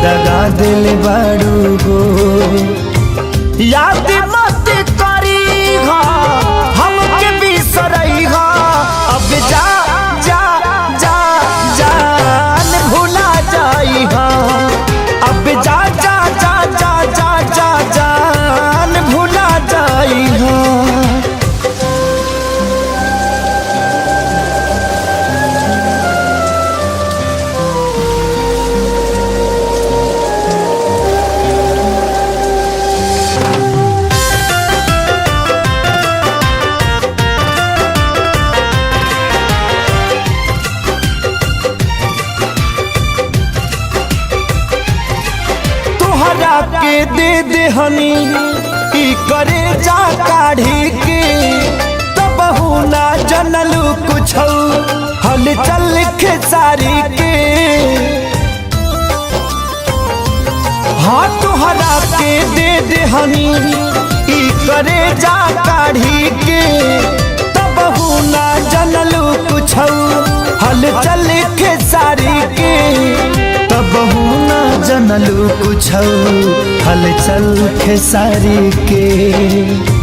दगा दिल बारू हो। याद मत करी हा हमके बिसरई हा, अब जा जा जा जान भुला जाई हा, अब जा जा जा जा जा जा जान भुला जाई हा। के दे दे हनी ई करे जा काढ़ी के, तब ना जनलू कुछ हल चल खेसारी के। हाँ तुहरा के दे दे हनी ई करे जा काढ़ी के, तब ना जनलू कुछ हल चल खेसारी के, तब ना जनलू कुछ हलचल खेसारी के।